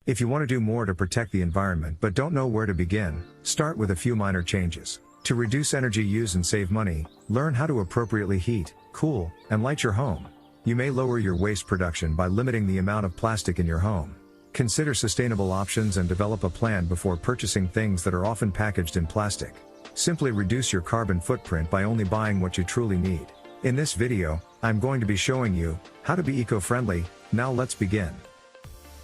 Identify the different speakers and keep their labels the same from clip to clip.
Speaker 1: If you want to do more to protect the environment but don't know where to begin, start with a few minor changes. To reduce energy use and save money, learn how to appropriately heat, cool, and light your home. You may lower your waste production by limiting the amount of plastic in your home. Consider sustainable options and develop a plan before purchasing things that are often packaged in plastic. Simply reduce your carbon footprint by only buying what you truly need. In this video, I'm going to be showing you how to be eco-friendly. Now let's begin.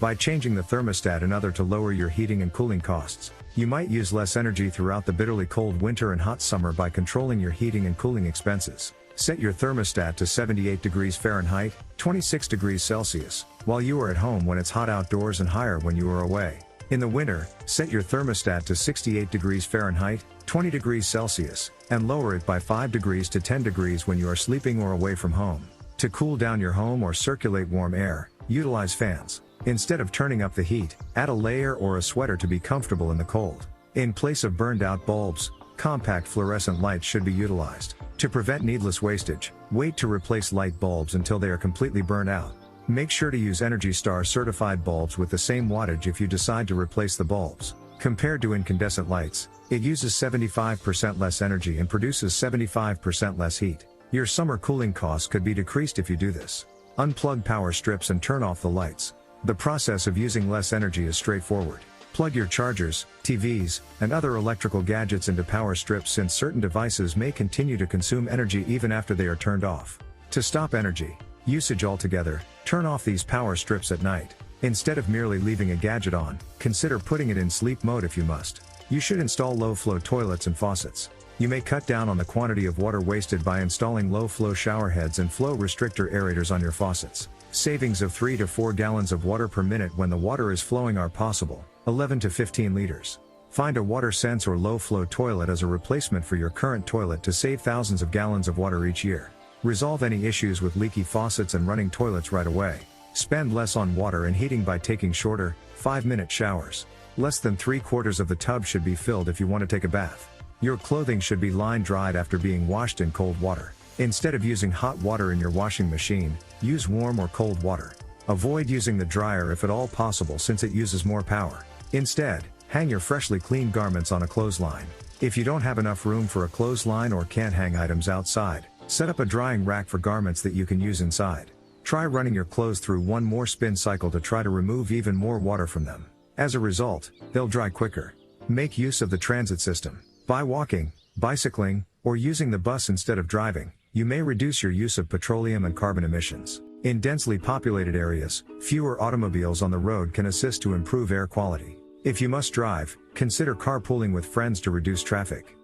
Speaker 1: By changing the thermostat and other to lower your heating and cooling costs, you might use less energy throughout the bitterly cold winter and hot summer by controlling your heating and cooling expenses. Set your thermostat to 78 degrees Fahrenheit, 26 degrees Celsius, while you are at home when it's hot outdoors and higher when you are away. In the winter, set your thermostat to 68 degrees Fahrenheit, 20 degrees Celsius, and lower it by 5 degrees to 10 degrees when you are sleeping or away from home. To cool down your home or circulate warm air, utilize fans. Instead of turning up the heat, add a layer or a sweater to be comfortable in the cold. In place of burned-out bulbs, compact fluorescent lights should be utilized. To prevent needless wastage, wait to replace light bulbs until they are completely burned out. Make sure to use Energy Star certified bulbs with the same wattage if you decide to replace the bulbs. Compared to incandescent lights, it uses 75% less energy and produces 75% less heat. Your summer cooling costs could be decreased if you do this. Unplug power strips and turn off the lights. The process of using less energy is straightforward. Plug your chargers, TVs, and other electrical gadgets into power strips since certain devices may continue to consume energy even after they are turned off. To stop energy usage altogether, turn off these power strips at night. Instead of merely leaving a gadget on, consider putting it in sleep mode if you must. You should install low-flow toilets and faucets. You may cut down on the quantity of water wasted by installing low-flow shower heads and flow restrictor aerators on your faucets. Savings of 3 to 4 gallons of water per minute when the water is flowing are possible, 11 to 15 liters. Find a WaterSense or low-flow toilet as a replacement for your current toilet to save thousands of gallons of water each year. Resolve any issues with leaky faucets and running toilets right away. Spend less on water and heating by taking shorter, 5-minute showers. Less than 3/4 of the tub should be filled if you want to take a bath. Your clothing should be line-dried after being washed in cold water. Instead of using hot water in your washing machine, use warm or cold water. Avoid using the dryer if at all possible since it uses more power. Instead, hang your freshly cleaned garments on a clothesline. If you don't have enough room for a clothesline or can't hang items outside, set up a drying rack for garments that you can use inside. Try running your clothes through one more spin cycle to try to remove even more water from them. As a result, they'll dry quicker. Make use of the transit system. By walking, bicycling, or using the bus instead of driving, you may reduce your use of petroleum and carbon emissions. In densely populated areas, fewer automobiles on the road can assist to improve air quality. If you must drive, consider carpooling with friends to reduce traffic.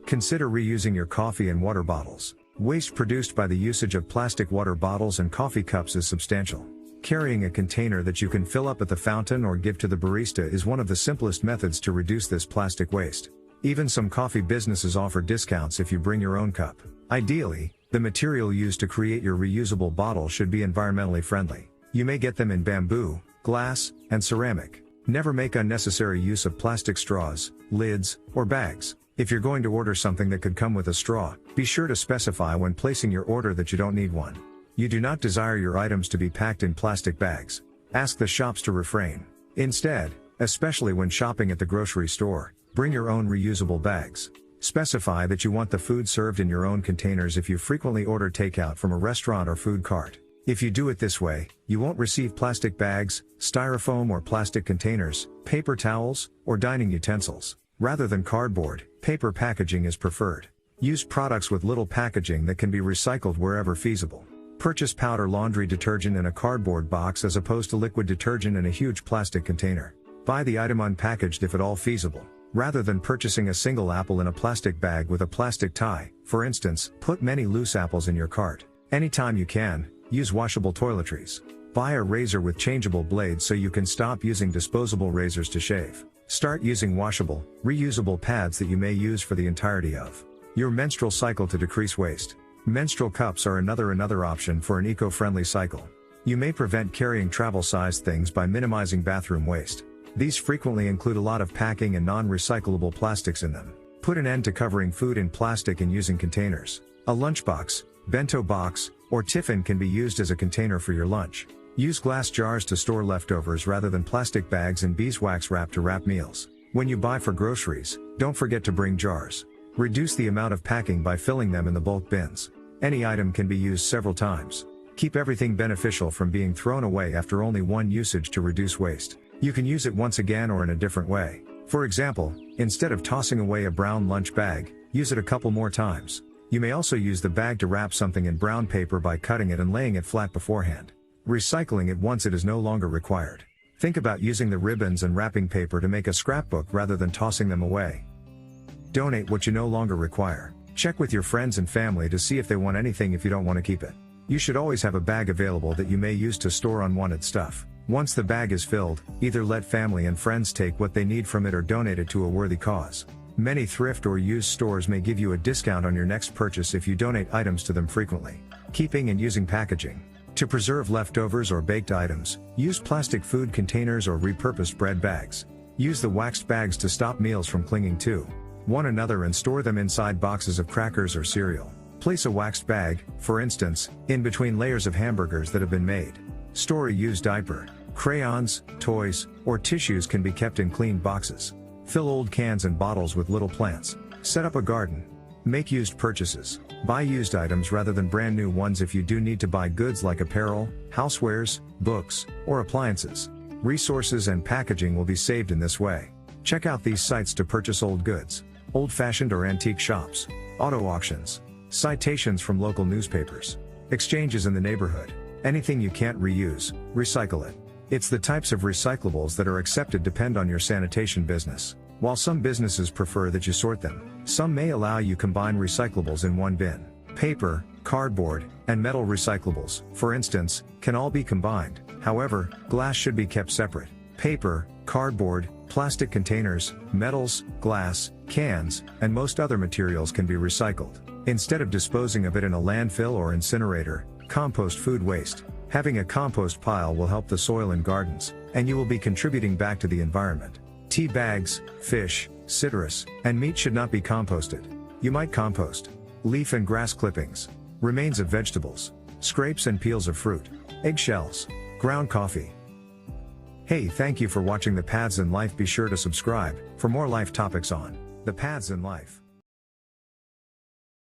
Speaker 1: Consider reusing your coffee and water bottles. Waste produced by the usage of plastic water bottles and coffee cups is substantial. Carrying a container that you can fill up at the fountain or give to the barista is one of the simplest methods to reduce this plastic waste. Even some coffee businesses offer discounts if you bring your own cup. Ideally, the material used to create your reusable bottle should be environmentally friendly. You may get them in bamboo, glass, and ceramic. Never make unnecessary use of plastic straws, lids, or bags. If you're going to order something that could come with a straw, be sure to specify when placing your order that you don't need one. You do not desire your items to be packed in plastic bags. Ask the shops to refrain. Instead, especially when shopping at the grocery store, bring your own reusable bags. Specify that you want the food served in your own containers if you frequently order takeout from a restaurant or food cart. If you do it this way, you won't receive plastic bags, styrofoam or plastic containers, paper towels, or dining utensils. Rather than cardboard, paper packaging is preferred. Use products with little packaging that can be recycled wherever feasible. Purchase powder laundry detergent in a cardboard box as opposed to liquid detergent in a huge plastic container. Buy the item unpackaged if at all feasible. Rather than purchasing a single apple in a plastic bag with a plastic tie, for instance, put many loose apples in your cart. Anytime you can, use washable toiletries. Buy a razor with changeable blades so you can stop using disposable razors to shave. Start using washable, reusable pads that you may use for the entirety of your menstrual cycle to decrease waste. Menstrual cups are another option for an eco-friendly cycle. You may prevent carrying travel-sized things by minimizing bathroom waste. These frequently include a lot of packing and non-recyclable plastics in them. Put an end to covering food in plastic and using containers. A lunchbox, bento box, or tiffin can be used as a container for your lunch. Use glass jars to store leftovers rather than plastic bags and beeswax wrap to wrap meals. When you buy for groceries, don't forget to bring jars. Reduce the amount of packing by filling them in the bulk bins. Any item can be used several times. Keep everything beneficial from being thrown away after only one usage to reduce waste. You can use it once again or in a different way. For example, instead of tossing away a brown lunch bag, use it a couple more times. You may also use the bag to wrap something in brown paper by cutting it and laying it flat beforehand. Recycling it once it is no longer required. Think about using the ribbons and wrapping paper to make a scrapbook rather than tossing them away. Donate what you no longer require. Check with your friends and family to see if they want anything if you don't want to keep it. You should always have a bag available that you may use to store unwanted stuff. Once the bag is filled, either let family and friends take what they need from it or donate it to a worthy cause. Many thrift or used stores may give you a discount on your next purchase if you donate items to them frequently. Keeping and using packaging. To preserve leftovers or baked items, use plastic food containers or repurposed bread bags. Use the waxed bags to stop meals from clinging to one another and store them inside boxes of crackers or cereal. Place a waxed bag, for instance, in between layers of hamburgers that have been made. Store a used diaper. Crayons, toys, or tissues can be kept in clean boxes. Fill old cans and bottles with little plants. Set up a garden. Make used purchases. Buy used items rather than brand new ones if you do need to buy goods like apparel, housewares, books, or appliances. Resources and packaging will be saved in this way. Check out these sites to purchase old goods. Old-fashioned or antique shops. Auto auctions. Citations from local newspapers. Exchanges in the neighborhood. Anything you can't reuse, recycle it. It's the types of recyclables that are accepted depend on your sanitation business. While some businesses prefer that you sort them, some may allow you combine recyclables in one bin. Paper, cardboard, and metal recyclables, for instance, can all be combined. However, glass should be kept separate. Paper, cardboard, plastic containers, metals, glass, cans, and most other materials can be recycled. Instead of disposing of it in a landfill or incinerator, compost food waste. Having a compost pile will help the soil in gardens, and you will be contributing back to the environment. Tea bags, fish, citrus, and meat should not be composted. You might compost leaf and grass clippings, remains of vegetables, scrapes and peels of fruit, eggshells, ground coffee. Hey, thank you for watching The Paths in Life. Be sure to subscribe for more life topics on The Paths in Life.